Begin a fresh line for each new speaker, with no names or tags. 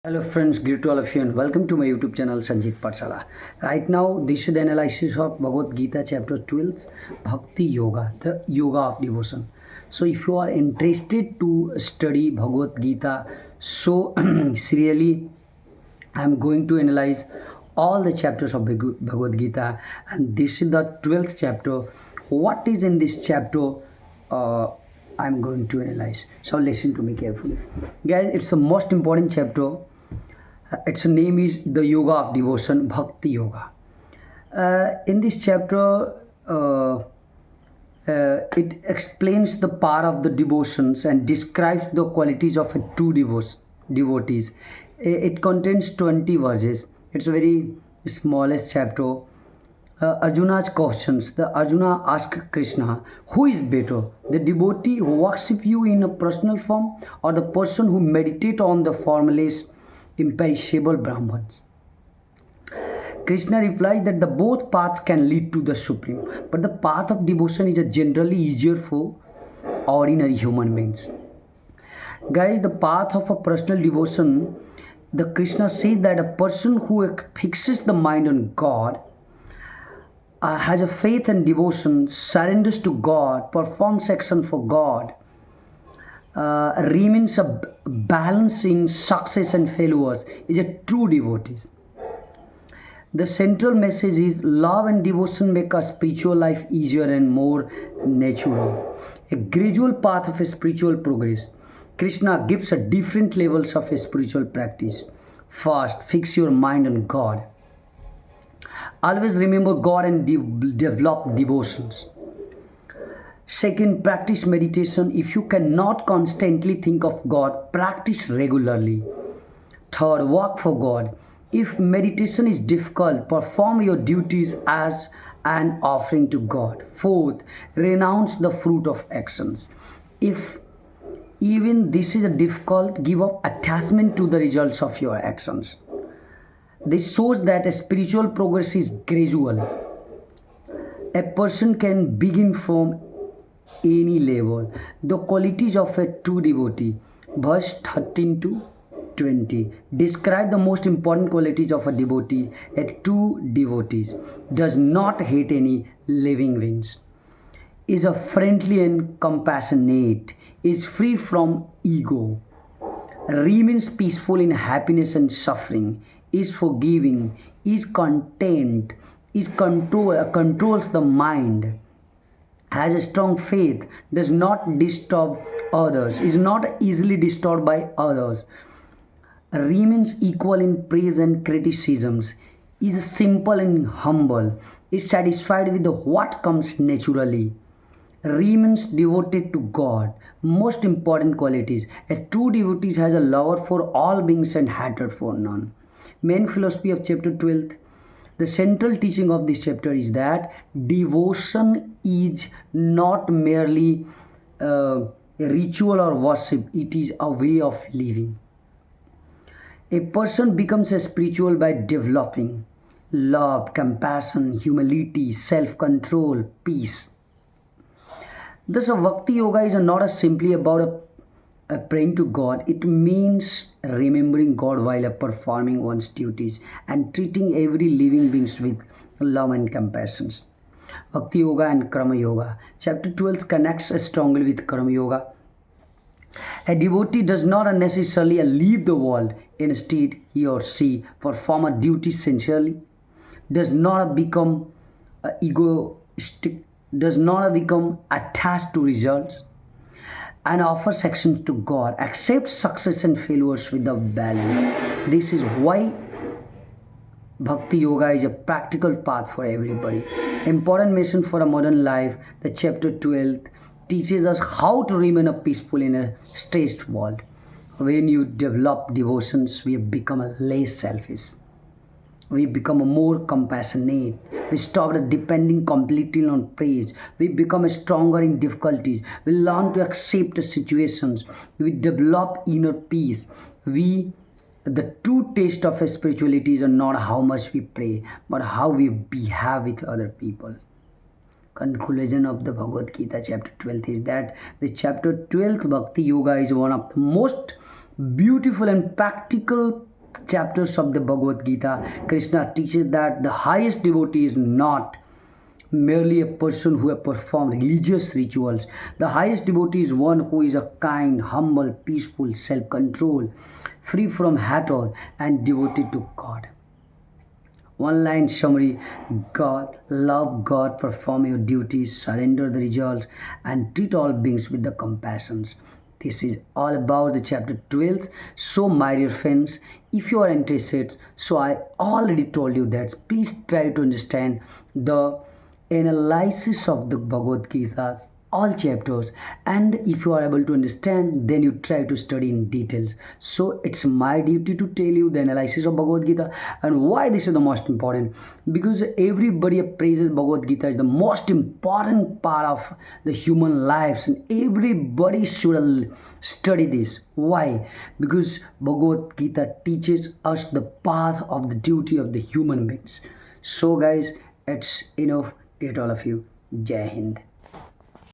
Hello friends, greet to all of you and welcome to my YouTube channel Sanjeev Patsala. Right now, this is the analysis of Bhagwat Geeta chapter 12, Bhakti Yoga, the Yoga of Devotion. So if you are interested to study Bhagwat Geeta, so serially, I am going to analyze all the chapters of Bhagwat Geeta, and this is the 12th chapter. What is in this chapter? Uh, I'm going to analyze. So listen to me carefully, guys. It's the most important chapter. Its name is the Yoga of Devotion, Bhakti Yoga. In this chapter, it explains the power of the devotions and describes the qualities of a true devotees. It contains 20 verses. It's a very smallest chapter. Arjuna's questions. The Arjuna asked Krishna, "Who is better, the devotee who worship you in a personal form, or the person who meditate on the formless, imperishable Brahmans?" Krishna replies that the both paths can lead to the Supreme, but the path of devotion is generally easier for ordinary human beings. Guys, the path of a personal devotion, the Krishna says that a person who fixes the mind on God, has a faith and devotion, surrenders to God, performs action for God, remains a balance in success and failures, is a true devotee. The central message is love and devotion make our spiritual life easier and more natural. A gradual path of a spiritual progress. Krishna gives a different levels of a spiritual practice. First, fix your mind on God. Always remember God and develop devotions. Second, practice meditation. If you cannot constantly think of God, practice regularly. Third, work for God. If meditation is difficult, perform your duties as an offering to God. Fourth, renounce the fruit of actions. If even this is difficult, give up attachment to the results of your actions. This shows that a spiritual progress is gradual. A person can begin from any level. The qualities of a true devotee, verse 13 to 20, describe the most important qualities of a devotee. A true devotee does not hate any living beings, is a friendly and compassionate, is free from ego, remains peaceful in happiness and suffering, is forgiving, is content, controls the mind, has a strong faith, does not disturb others, is not easily disturbed by others, remains equal in praise and criticisms, is simple and humble, is satisfied with what comes naturally, remains devoted to God. Most important qualities. A true devotee has a love for all beings and hatred for none. Main philosophy of chapter 12. The central teaching of this chapter is that devotion is not merely a ritual or worship, it is a way of living. A person becomes a spiritual by developing love, compassion, humility, self control, peace. Thus, a Bhakti Yoga is not simply about praying to God. It means remembering God while performing one's duties and treating every living being with love and compassion. Bhakti Yoga and Karma Yoga. Chapter 12 connects strongly with Karma Yoga. A devotee does not necessarily leave the world. Instead, he or she perform a duty sincerely, does not become egoistic, does not become attached to results, and offers actions to God, accepts success and failures without value. This is why Bhakti Yoga is a practical path for everybody. Important mission for a modern life. The chapter 12 teaches us how to remain peaceful in a stressed world. When you develop devotions, we become less selfish. We become more compassionate. We stop depending completely on praise. We become stronger in difficulties. We learn to accept situations. We develop inner peace. The true taste of spirituality is not how much we pray, but how we behave with other people. Conclusion of the Bhagavad Gita chapter 12 is that the chapter 12 Bhakti Yoga is one of the most beautiful and practical chapters of the Bhagavad Gita, Krishna teaches that the highest devotee is not merely a person who has performed religious rituals. The highest devotee is one who is a kind, humble, peaceful, self control, free from hatred, and devoted to God. One line summary: God, love God, perform your duties, surrender the results, and treat all beings with the compassions. This is all about the chapter 12. So, my dear friends, if you are interested, so I already told you that please try to understand the analysis of the Bhagavad Gita, all chapters, and if you are able to understand, then you try to study in details. So it's my duty to tell you the analysis of Bhagavad Gita and why this is the most important. Because everybody praises Bhagavad Gita is the most important part of the human lives, and everybody should study this. Why? Because Bhagavad Gita teaches us the path of the duty of the human beings. So guys, it's enough. Great all of you. Jai Hind.